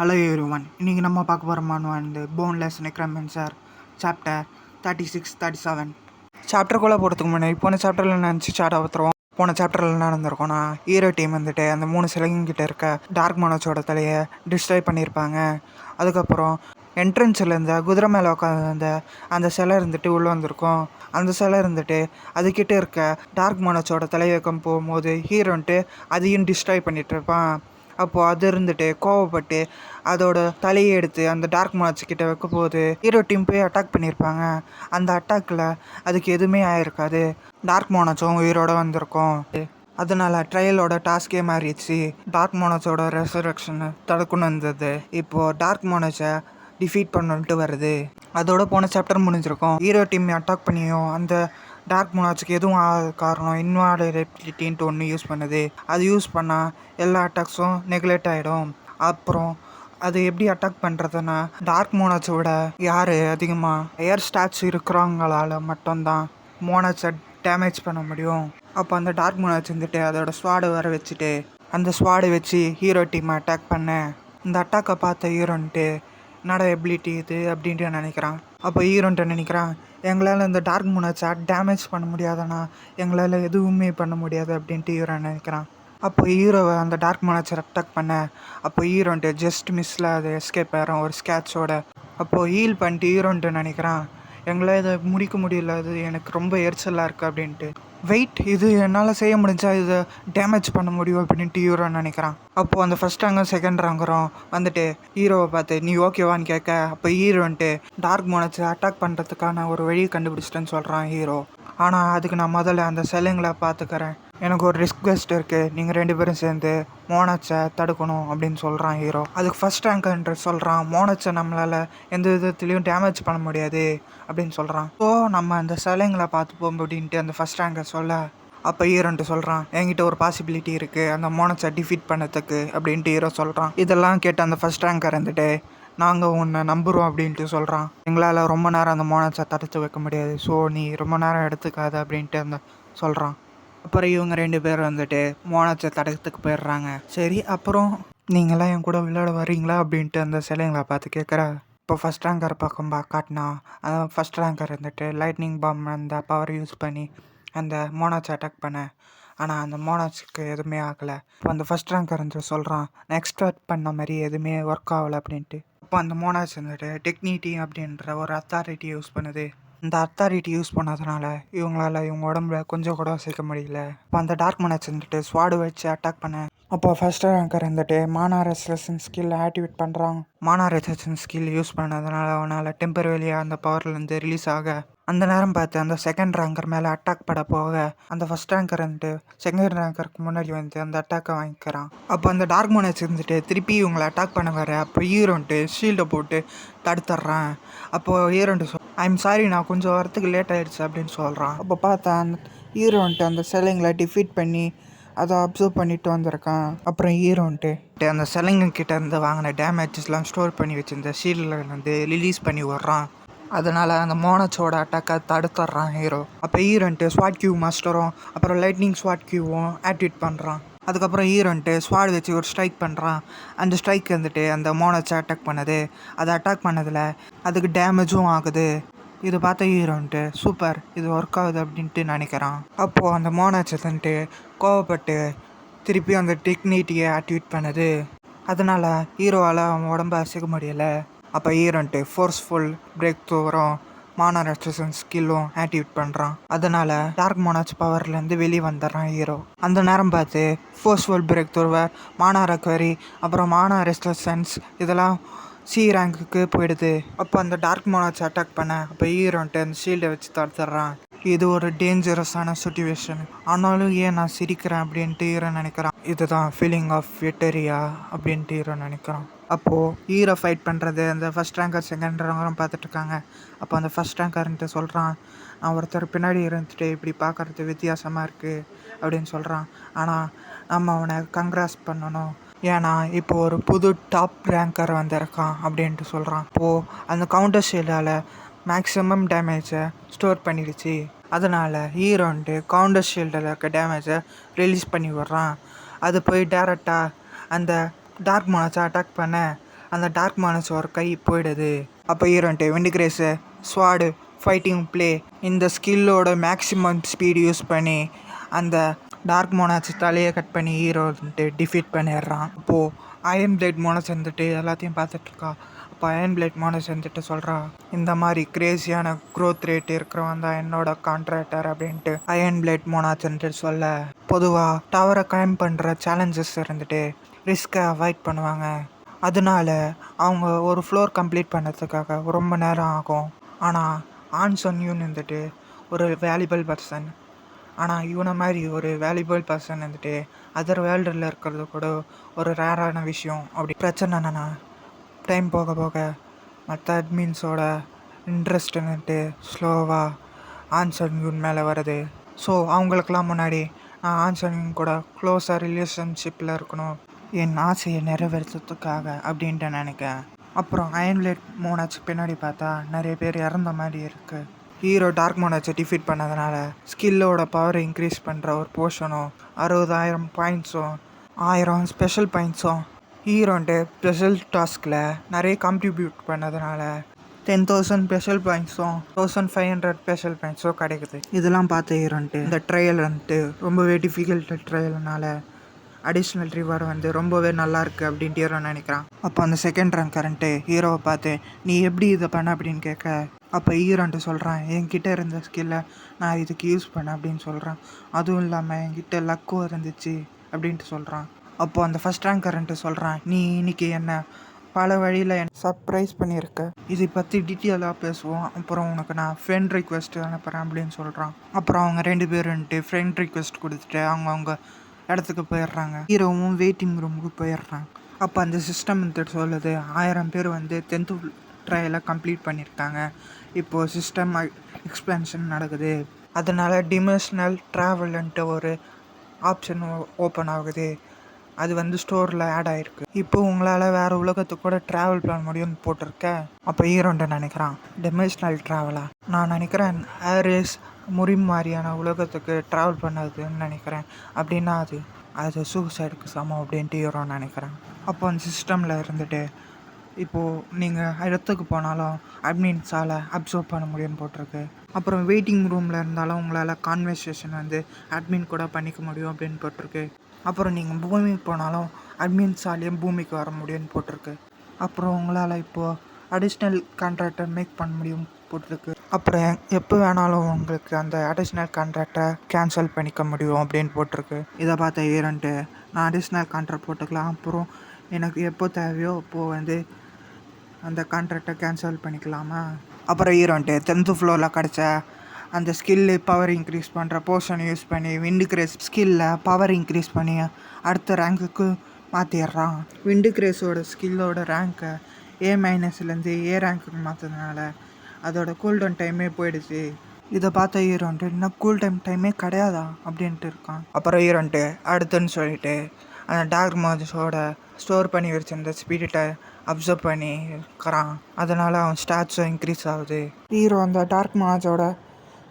Hello everyone, இன்றைக்கி நம்ம பார்க்க போகிற மானுவல் வந்து போன்லெஸ் நெக்ரோமேன்சர் சாப்டர் 36-37. சாப்டருக்குள்ளே போகிறதுக்கு முன்னாடி போன சாப்டரில் நினச்சி ஸ்டார்ட் ஆகுறோம். போன சாப்டரில் என்ன நடந்திருக்கோன்னா, ஹீரோ டீம் வந்துட்டு அந்த 3 சிலைங்கிட்ட இருக்க டார்க் மோனோஸோட தலையை டிஸ்ட்ராய் பண்ணியிருப்பாங்க. அதுக்கப்புறம் என்ட்ரன்ஸில் இருந்த குதிரை மேலே உட்காந்து அந்த சிலை இருந்துட்டு உள்ளே வந்திருக்கும். அந்த சிலை இருந்துட்டு அதுக்கிட்ட இருக்க டார்க் மோனோஸோட தலையை வைக்கும் போகும்போது ஹீரோன்ட்டு அதையும் டிஸ்ட்ராய் பண்ணிகிட்டு இருப்பான். அப்போது அது இருந்துட்டு கோவப்பட்டு அதோட தலையை எடுத்து அந்த டார்க் மார்ச் கிட்ட வைக்க போது ஹீரோ டீம் போய் அட்டாக் பண்ணியிருப்பாங்க. அந்த அட்டாக்கில் அதுக்கு எதுவுமே ஆயிருக்காது. டார்க் மோனோஸும் உயிரோட வந்திருக்கும். அதனால ட்ரையலோட டாஸ்கே மாறிடுச்சு. டார்க் மோனோஸோட ரெசரக்ஷனை தடுக்கணும் இருந்தது. இப்போது டார்க் மோனோஸை டிஃபீட் பண்ணிட்டு வருது. அதோட போன சாப்டர் முடிஞ்சிருக்கும். ஹீரோ டீம் அட்டாக் பண்ணியும் அந்த டார்க் மோனாச்சுக்கு எதுவும் ஆகாத காரணம் இன்வாலிடபிலிட்டின்ட்டு ஒன்று யூஸ் பண்ணுது. அது யூஸ் பண்ணால் எல்லா அட்டாக்ஸும் நெக்லெக்ட் ஆகிடும். அப்புறம் அது எப்படி அட்டாக் பண்ணுறதுன்னா, டார்க் மோனாச்சை விட யார் அதிகமாக ஏர் ஸ்டாட்ஸ் இருக்கிறவங்களால மட்டும்தான் மோனாச்சை டேமேஜ் பண்ண முடியும். அப்போ அந்த டார்க் மோனாச் வந்துட்டு அதோட ஸ்வாடை வர வச்சுட்டு அந்த ஸ்வாடை வச்சு ஹீரோ டீமை அட்டாக் பண்ண இந்த அட்டாக்கை பார்த்த ஹீரோன்ட்டு என்னடா எபிலிட்டி இது அப்படின்ட்டு நினைக்கிறான். அப்போ ஹீரோன்ட்டு நினைக்கிறான், எங்களால் இந்த டார்க் மோனாச்சை டேமேஜ் பண்ண முடியாதுன்னா எங்களால் எதுவுமே பண்ண முடியாது அப்படின்ட்டு ஹீரோ நினைக்கிறான். அப்போ ஹீரோவை அந்த டார்க் மோனாச்சை அட்டாக் பண்ண அப்போ ஹீரோன்ட்டு ஜஸ்ட் மிஸ்ஸில் அது எஸ்கேப் ஆகிரும் ஒரு ஸ்கேட்சோட. அப்போது ஹீல் பண்ணிட்டு ஹீரோன்ட்டு நினைக்கிறான், எங்களால் இதை முடிக்க முடியல, அது எனக்கு ரொம்ப எரிச்சலாக இருக்குது அப்படின்ட்டு. வெயிட், இது என்னால் செய்ய முடிஞ்சா இதை டேமேஜ் பண்ண முடியும் அப்படின்ட்டு ஹீரோன்னு நினைக்கிறான். அப்போது அந்த ஃபஸ்ட் ரேங்கும் செகண்ட் ரேங்கரும் வந்துட்டு ஹீரோவை பார்த்து நீ ஓகேவான்னு கேட்க அப்போ ஹீரோன்ட்டு டார்க் மோனஸை அட்டாக் பண்ணுறதுக்கான ஒரு வழி கண்டுபிடிச்சிட்டேன்னு சொல்கிறான் ஹீரோ. ஆனால் அதுக்கு நான் முதல்ல அந்த செல்லுங்களை பார்த்துக்கிறேன், எனக்கு ஒரு ரிக்வெஸ்ட் இருக்குது, நீங்கள் 2 பேரும் சேர்ந்து மோனஸை தடுக்கணும் அப்படின்னு சொல்கிறான் ஹீரோ. அதுக்கு ஃபஸ்ட் ரேங்கன்ற சொல்கிறான், மோனஸை நம்மளால் எந்த விதத்துலேயும் டேமேஜ் பண்ண முடியாது அப்படின்னு சொல்கிறான். ஸோ நம்ம அந்த சிலைங்களை பார்த்துப்போம் அப்படின்ட்டு அந்த ஃபஸ்ட் ரேங்கை சொல்ல அப்போ ஹீரோன்ட்டு சொல்கிறான், என்கிட்ட ஒரு பாசிபிலிட்டி இருக்குது அந்த மோனஸை டிஃபீட் பண்ணதுக்கு அப்படின்ட்டு ஹீரோ சொல்கிறான். இதெல்லாம் கேட்டு அந்த ஃபஸ்ட் ரேங்கர் இருந்துட்டு நாங்கள் உன்னை நம்புகிறோம் அப்படின்ட்டு சொல்கிறான். எங்களால் ரொம்ப நேரம் அந்த மோனஸை தடுத்து வைக்க முடியாது, ஸோ நீ ரொம்ப நேரம் எடுத்துக்காது அப்படின்ட்டு அந்த சொல்கிறான். அப்புறம் இவங்க 2 பேர் வந்துட்டு மோனஸை தடத்துக்கு போயிடுறாங்க. சரி, அப்புறம் நீங்களாம் என் கூட விளையாட வரீங்களா அப்படின்ட்டு அந்த சிலைங்களை பார்த்து கேட்குறா. இப்போ ஃபஸ்ட் ரேங்கர் பக்கம் காட்டினா அந்த ஃபஸ்ட் ரேங்கர் வந்துட்டு லைட்னிங் பாம் அந்த பவர் யூஸ் பண்ணி அந்த மோனஸை அட்டாக் பண்ண, ஆனால் அந்த மோனஸுக்கு எதுவுமே ஆகலை. இப்போ அந்த ஃபஸ்ட் ரேங்கர் வந்து சொல்கிறான், நான் எக்ஸ்பெக்ட் பண்ண மாதிரி எதுவுமே ஒர்க் ஆகலை அப்படின்ட்டு. இப்போ அந்த மோனஸ் வந்துட்டு டெக்னிட்டி அப்படின்ற ஒரு அத்தாரிட்டி யூஸ் பண்ணுது. இந்த அத்தாரிட்டி யூஸ் பண்ணதுனால இவங்களால இவங்க உடம்புல கொஞ்சம் கூட சேர்க்க முடியல. இப்போ அந்த டார்க் மோனஸ் வந்துட்டு ஸ்வாடு வச்சு அட்டாக் பண்ண அப்போ ஃபர்ஸ்ட் ரேங்கர் வந்துட்டு மானா ரெசிஸ்டன்ஸ் ஸ்கில் ஆக்டிவேட் பண்ணுறான். மானா ரெசிஸ்டன்ஸ் ஸ்கில் யூஸ் பண்ணதுனால அவனால் டெம்பரவரியாக அந்த பவர்லேருந்து ரிலீஸ் ஆக அந்த நேரம் பார்த்து அந்த செகண்ட் ரேங்கர் மேலே அட்டாக் பட போக அந்த ஃபஸ்ட் ரேங்கர் வந்துட்டு செகண்ட் ரேங்கருக்கு முன்னாடி வந்து அந்த அட்டாக்கை வாங்கிக்கிறான். அப்போ அந்த டார்க் மோனஸ் இருந்துட்டு திருப்பி இவங்களை அட்டாக் பண்ண வர அப்போ ஹீரோன்ட்டு ஷீல்டை போட்டு தடுத்துட்றான். அப்போது ஹீரோன்ட்டு ஐம் சாரி, நான் கொஞ்சம் வரத்துக்கு லேட் ஆகிடுச்சு அப்படின்னு சொல்கிறான். அப்போ பார்த்தா அந்த ஹீரோன்ட்டு அந்த சிலைங்களை டிஃபீட் பண்ணி அதை அப்சர்வ் பண்ணிட்டு வந்திருக்கான். அப்புறம் ஹீரோன்ட்டு அந்த சிலைங்க கிட்ட இருந்து வாங்கின டேமேஜஸ்லாம் ஸ்டோர் பண்ணி வச்சிருந்த ஷீல்டில் வந்து ரிலீஸ் பண்ணி விட்றான். அதனால் அந்த மோனஸோட அட்டாக்கை தடுத்துட்றான் ஹீரோ. அப்போ ஹீரோன்ட்டு ஸ்வாட் கியூ மாஸ்டரும் அப்புறம் லைட்னிங் ஸ்வாட் கியூவும் ஆக்டிவேட் பண்ணுறான். அதுக்கப்புறம் ஹீரோன்ட்டு ஸ்வாட் வச்சு ஒரு ஸ்ட்ரைக் பண்ணுறான். அந்த ஸ்ட்ரைக் வந்துட்டு அந்த மோனஸை அட்டாக் பண்ணுது. அதை அட்டாக் பண்ணதில் அதுக்கு டேமேஜும் ஆகுது. இது பார்த்த ஹீரோன்ட்டு சூப்பர், இது ஒர்க் ஆகுது அப்படின்ட்டு நினைக்கிறான். அப்போது அந்த மோனஸ் வந்துட்டு கோவப்பட்டு திருப்பி அந்த டெக்னிட்டியை ஆக்டிவேட் பண்ணுது. அதனால் ஹீரோவால் அவன் உடம்பை அசைக்க முடியலை. அப்போ ஹீரோன்ட்டு ஃபோர்ஸ்ஃபுல் பிரேக் த்ரூவரும் மானா ரெசிஸ்டன்ஸ் ஸ்கில்லும் ஆக்டிவேட் பண்ணுறான். அதனால் டார்க் மோனஸ் பவர்லேருந்து வெளியே வந்துடுறான் ஹீரோ. அந்த நேரம் பார்த்து ஃபோர்ஸ்ஃபுல் பிரேக் த்ரூவர், மானா ரெக்கவரி, அப்புறம் மானா ரெசிஸ்டன்ஸ் இதெல்லாம் சி ரேங்க்குக்கு போயிடுது. அப்போ அந்த டார்க் மோனஸ் அட்டாக் பண்ண அப்போ ஹீரோன்ட்டு அந்த ஷீல்டை வச்சு தடுத்துட்றான். இது ஒரு டேஞ்சரஸான சுச்சுவேஷன், ஆனாலும் ஏன் நான் சிரிக்கிறேன் அப்படின்ட்டு ஹீரோ நினைக்கிறான். இதுதான் ஃபீலிங் ஆஃப் விக்டரியா அப்படின்ட்டு ஹீரோ நினைக்கிறான். அப்போது ஹீரோ ஃபைட் பண்ணுறது அந்த ஃபஸ்ட் ரேங்கர் செகண்ட் ரேங்கரும் பார்த்துட்ருக்காங்க. அப்போ அந்த ஃபஸ்ட் ரேங்கர்ன்ட்டு சொல்கிறான், நான் ஒருத்தர் பின்னாடி இருந்துட்டு இப்படி பார்க்குறது வித்தியாசமாக இருக்குது அப்படின்னு சொல்கிறான். ஆனால் நம்ம அவனை கங்க்ராஸ் பண்ணணும், ஏன்னா இப்போ ஒரு புது டாப் ரேங்கர் வந்திருக்கான் அப்படின்ட்டு சொல்கிறான். இப்போது அந்த கவுண்டர் ஷீல்டால் மேக்ஸிமம் டேமேஜை ஸ்டோர் பண்ணிடுச்சு. அதனால் ஹீரோன்ட்டு கவுண்டர் ஷீல்டில் இருக்க டேமேஜை ரிலீஸ் பண்ணி விட்றான். அது போய் டேரெக்டாக அந்த டார்க் மோனஸை அட்டாக் பண்ண அந்த டார்க் மானஸோட கை போயிடுது. அப்போ ஹீரோன்ட்டு விண்டிகிரேஸு ஸ்வாடு ஃபைட்டிங் ப்ளே இந்த ஸ்கில்லோட மேக்ஸிமம் ஸ்பீடு யூஸ் பண்ணி அந்த டார்க் மோனாச்சு தலையை கட் பண்ணி ஹீரோ வந்துட்டு டிஃபீட் பண்ணிடுறான். அப்போது அயன் பிளேட் மோனஸ் வந்துட்டு எல்லாத்தையும் பார்த்துட்ருக்கா. அப்போ அயன் பிளேட் மோனஸ் வந்துட்டு சொல்கிறா, இந்த மாதிரி கிரேஸியான க்ரோத் ரேட் இருக்கிறவன் தான் என்னோட கான்ட்ராக்டர் அப்படின்ட்டு அயன் பிளேட் மோனாஸ் வந்துட்டு சொல்ல, பொதுவாக டவரை கிளைம் பண்ணுற சேலஞ்சஸ் இருந்துட்டு ரிஸ்க்கை அவாய்ட் பண்ணுவாங்க. அதனால அவங்க ஒரு ஃப்ளோர் கம்ப்ளீட் பண்ணுறதுக்காக ரொம்ப நேரம் ஆகும். ஆனால் ஆன்சன் யூன் வந்துட்டு ஒரு வேல்யூபிள் பர்சன். ஆனால் இவனை மாதிரி ஒரு வேல்யூபிள் பர்சன் வந்துட்டு அதர் வேர்ல்டில் இருக்கிறது கூட ஒரு ரேரான விஷயம். அப்படி பிரச்சனை என்னென்னா டைம் போக போக மற்ற அட்மின்ஸோட இன்ட்ரெஸ்ட் வந்துட்டு ஸ்லோவாக ஆன்சன் யூன் மேலே வருது. ஸோ அவங்களுக்கெல்லாம் முன்னாடி நான் ஆன்சன் யூன் கூட க்ளோஸாக ரிலேஷன்ஷிப்பில் இருக்கணும் என் ஆசையை நிறைவேற்றுறதுக்காக அப்படின்ட்டு நினைக்கிறேன். அப்புறம் அயன் பிளேட் மோனாச்சு பின்னாடி பார்த்தா நிறைய பேர் இறந்த மாதிரி இருக்குது. ஹீரோ டார்க் மோனாச்சை டிஃபீட் பண்ணதுனால ஸ்கில்லோட பவரை இன்க்ரீஸ் பண்ணுற ஒரு போர்ஷனும் 60,000 பாயிண்ட்ஸும் 1000 ஸ்பெஷல் பாயிண்ட்ஸும் ஹீரோன்ட்டு ஸ்பெஷல் டாஸ்கில் நிறைய கான்ட்ரிபியூட் பண்ணதுனால 10,000 ஸ்பெஷல் பாயிண்ட்ஸும் 1,500 ஸ்பெஷல் பாயிண்ட்ஸும் கிடைக்குது. இதெல்லாம் பார்த்த ஹீரோன்ட்டு இந்த ட்ரையல் வந்துட்டு ரொம்பவே டிஃபிகல்ட் ட்ரையல்னால அடிஷ்னல் ரிவார்டு வந்து ரொம்பவே நல்லாயிருக்கு அப்படின்ட்டு ஹீரோ நினைக்கிறான். அப்போ அந்த செகண்ட் ரேங்க் கரண்ட்டு ஹீரோவை பார்த்து நீ எப்படி இதை பண்ண அப்படின்னு கேட்க, அப்போ ஹீரோன்ட்டு சொல்கிறான் என்கிட்ட இருந்த ஸ்கில்லை நான் இதுக்கு யூஸ் பண்ணேன் அப்படின்னு சொல்கிறான். அதுவும் இல்லாமல் என்கிட்ட லக்கும் இருந்துச்சு அப்படின்ட்டு சொல்கிறான். அப்போது அந்த ஃபஸ்ட் ரேங்க் கரண்ட்டு சொல்கிறான், நீ இன்னைக்கு என்ன பல வழியில் சர்ப்ரைஸ் பண்ணியிருக்க, இதை பற்றி டீட்டெயிலாக பேசுவோம், அப்புறம் உனக்கு நான் ஃப்ரெண்ட் ரிக்வெஸ்ட் அனுப்புகிறேன் அப்படின்னு சொல்கிறான். அப்புறம் அவங்க 2 பேருன்ட்டு ஃப்ரெண்ட் ரிக்வெஸ்ட் கொடுத்துட்டு அவங்க இடத்துக்கு போயிடுறாங்க. ஹீரோவும் வெயிட்டிங் ரூமுக்கு போயிடுறாங்க. அப்போ அந்த சிஸ்டம் வந்துட்டு சொல்லுது 1000 பேர் வந்து 10th ட்ரையலை கம்ப்ளீட் பண்ணியிருக்காங்க. இப்போது சிஸ்டம் எக்ஸ்பென்ஷன் நடக்குது. அதனால் டிமென்ஷனல் ட்ராவல்ன்ட்டு ஒரு ஆப்ஷன் ஓப்பன் ஆகுது. அது வந்து ஸ்டோரில் ஆட் ஆகிருக்கு. இப்போ உங்களால் வேறு உலகத்துக்கு கூட ட்ராவல் பண்ண முடியும்னு போட்டிருக்க. அப்போ ஹீரோன்ட்டு நினைக்கிறான் டிமென்ஷனல் ட்ராவலா, நான் நினைக்கிறேன் ஆரிஸ் முறிம் மாதிரியான உலகத்துக்கு ட்ராவல் பண்ணதுன்னு நினைக்கிறேன். அப்படின்னா அது சூசைடுக்கு சமம் அப்படின்ட்டு ஹீரோ நினைக்கிறேன். அப்போ அந்த சிஸ்டமில் இருந்துட்டு இப்போது நீங்கள் இடத்துக்கு போனாலும் அட்மின்ஸால் அப்சர்வ் பண்ண முடியும்னு போட்டிருக்கு. அப்புறம் வெயிட்டிங் ரூமில் இருந்தாலும் உங்களால் கான்வர்சேஷன் வந்து அட்மின் கூட பண்ணிக்க முடியும் அப்படின்னு போட்டிருக்கு. அப்புறம் நீங்கள் பூமிக்கு போனாலும் அட்மின்ஸாலேயும் பூமிக்கு வர முடியும்னு போட்டிருக்கு. அப்புறம் உங்களால் இப்போது அடிஷ்னல் கான்ட்ராக்டை மேக் பண்ண முடியும் போட்டிருக்கு. அப்புறம் எப்போ வேணாலும் உங்களுக்கு அந்த அடிஷ்னல் கான்ட்ராக்டை கேன்சல் பண்ணிக்க முடியும் அப்படின்னு போட்டிருக்கு. இதை பார்த்த ஹீரோன்ட்டு நான் அடிஷ்னல் கான்ட்ராக்ட் போட்டுக்கலாம், அப்புறம் எனக்கு எப்போ தேவையோ அப்போது வந்து அந்த கான்ட்ராக்டை கேன்சல் பண்ணிக்கலாமா. அப்புறம் ஹீரோன்ட்டு 10th ஃப்ளோரில் கிடச்ச அந்த ஸ்கில்லு பவர் இன்க்ரீஸ் பண்ணுற போர்ஷனை யூஸ் பண்ணி விண்டுகிரேஸ் ஸ்கில்லை பவர் இன்க்ரீஸ் பண்ணி அடுத்த ரேங்க்குக்கு மாற்றிடுறான். விண்டுகிரேஸோட ஸ்கில்லோட ரேங்க்கை A- ஏ ரேங்க்குக்கு மாற்றதுனால அதோட கூல்டவுன் டைமே போயிடுச்சு. இதை பார்த்த ஹீரோன்ட்டு இன்னும் கூல் டைமே கிடையாதா அப்படின்ட்டு இருக்கான். அப்புறம் ஹீரோன்ட்டு அடுத்துன்னு சொல்லிட்டு அந்த டார்க் மோஜஸோட ஸ்டோர் பண்ணி வச்சிருந்த ஸ்பிரிட்டை அப்சர்வ் பண்ணி இருக்கிறான். அதனால் அவன் ஸ்டாட்ஸும் இன்க்ரீஸ் ஆகுது. ஹீரோ அந்த டார்க் மோஜோட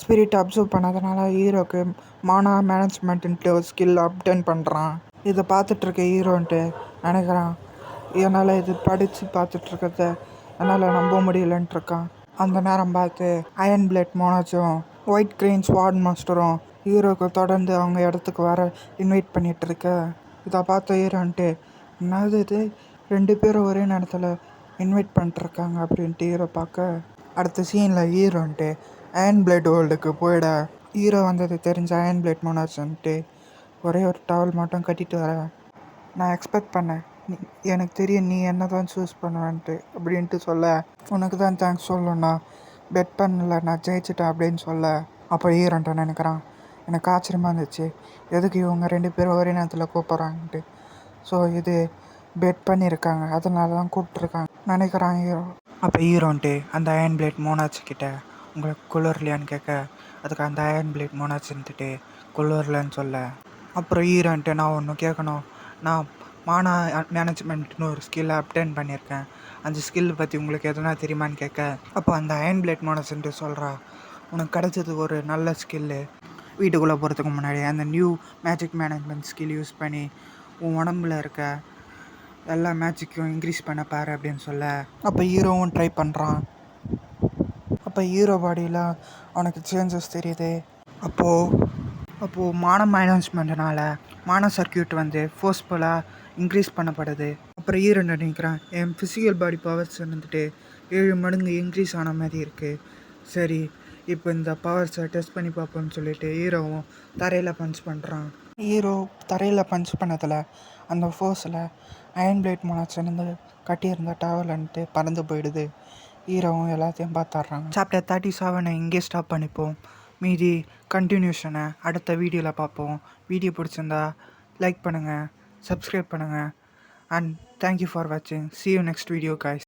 ஸ்பிரிட்டை அப்சர்வ் பண்ணதுனால ஹீரோக்கு மானா மேனேஜ்மெண்ட்டுன்ட்டு ஒரு ஸ்கில் அப்டேன் பண்ணுறான். இதை பார்த்துட்ருக்க ஹீரோன்ட்டு நினைக்கிறான், என்னால் இது படித்து பார்த்துட்ருக்கிறத என்னால் நம்ப முடியலன்ட்டு இருக்கான். அந்த நேரம் பார்த்து அயன் பிளேட் மோனாச்சும் ஒயிட் கிரெயின் ஸ்வாட் மாஸ்டரும் ஹீரோக்கு தொடர்ந்து அவங்க இடத்துக்கு வர இன்வைட் பண்ணிகிட்டு இருக்க. இதை பார்த்த ஹீரோன்ட்டு என்னது இது 2 பேரும் ஒரே நேரத்தில் இன்வைட் பண்ணிட்டுருக்காங்க அப்படின்ட்டு ஹீரோ பார்க்க, அடுத்த சீனில் ஹீரோன்ட்டு அயன் பிளேட் வேர்ல்டுக்கு போயிட ஹீரோ வந்தது தெரிஞ்ச அயன் பிளேட் மோனாஸ் வந்துட்டு ஒரே ஒரு டவல் மட்டும் கட்டிட்டு வர, நான் எக்ஸ்பெக்ட் பண்ணேன் எனக்கு தெரியும் நீ என்ன தான் சூஸ் பண்ணுவேன்ட்டு அப்படின்ட்டு சொல்ல, உனக்கு தான் தேங்க்ஸ் சொல்லணும்ண்ணா, பெட் பண்ணல நான் ஜெயிச்சிட்டேன் அப்படின்னு சொல்ல. அப்போ ஹீரோன்ட்டு நினைக்கிறான், எனக்கு ஆச்சரியமாக இருந்துச்சு எதுக்கு இவங்க 2 பேரும் ஒரே நேரத்தில் கூப்பிட்றாங்கன்ட்டு. ஸோ இது பெட் பண்ணியிருக்காங்க, அதனால தான் கூப்பிட்ருக்காங்க நினைக்கிறான் ஹீரோ. அப்போ ஹீரோன்ட்டு அந்த அயன் பிளேட் மோனாச்சுக்கிட்ட உங்களுக்கு குளிர்லையான்னு கேட்க, அதுக்கு அந்த அயன் பிளேட் மோனாச்சு இருந்துட்டு குளிர்லன்னு சொல்ல. அப்புறம் ஹீரோன்ட்டு நான் ஒன்று கேட்கணும், நான் மானா மேனேஜ்மெண்ட்னு ஒரு ஸ்கில்லை அப்டேன் பண்ணியிருக்கேன், அந்த ஸ்கில் பற்றி உங்களுக்கு எதுனா தெரியுமான்னு கேட்க, அப்போ அந்த அயன் பிளேட் மோனாச்சுன்ட்டு சொல்கிறா, உனக்கு கிடைச்சது ஒரு நல்ல ஸ்கில்லு. வீட்டுக்குள்ளே போகிறதுக்கு முன்னாடி அந்த new magic management skill use பண்ணி உன் உடம்புல இருக்க எல்லா மேஜிக்கும் இன்க்ரீஸ் பண்ண பாரு அப்படின்னு சொல்ல, அப்போ ஹீரோவும் ட்ரை பண்ணுறான். அப்போ ஹீரோ பாடியில் அவனுக்கு சேஞ்சஸ் தெரியுது. அப்போது மானம் மைனஸ்மெண்ட்னால மான சர்க்கியூட் வந்து ஃபோர்ஸ்ஃபுல்லாக இன்க்ரீஸ் பண்ணப்படுது. அப்புறம் ஹீரோ நினைக்கிறான், என் ஃபிசிக்கல் பாடி பவர்ஸ் வந்துட்டு 7 மடங்கு இன்க்ரீஸ் ஆன மாதிரி இருக்குது. சரி, இப்போ இந்த பவர்ஸை டெஸ்ட் பண்ணி பார்ப்போம்னு சொல்லிட்டு ஹீரோவும் தரையில் பஞ்ச் பண்ணுறான். ஹீரோ தரையில் பஞ்ச் பண்ணதில் அந்த ஃபோர்ஸில் அயன் பிளேட் முளைச்சிருந்து கட்டியிருந்த டவர்லன்ட்டு பறந்து போயிடுது. ஹீரோவும் எல்லாத்தையும் பார்த்துட்றாங்க. சாப்டர் 37 இங்கே ஸ்டாப் பண்ணிப்போம். மீதி கண்டினியூஷனை அடுத்த வீடியோவில் பார்ப்போம். வீடியோ பிடிச்சிருந்தா லைக் பண்ணுங்கள், சப்ஸ்கிரைப் பண்ணுங்கள், அண்ட் தேங்க்யூ ஃபார் வாட்சிங். See you next video guys.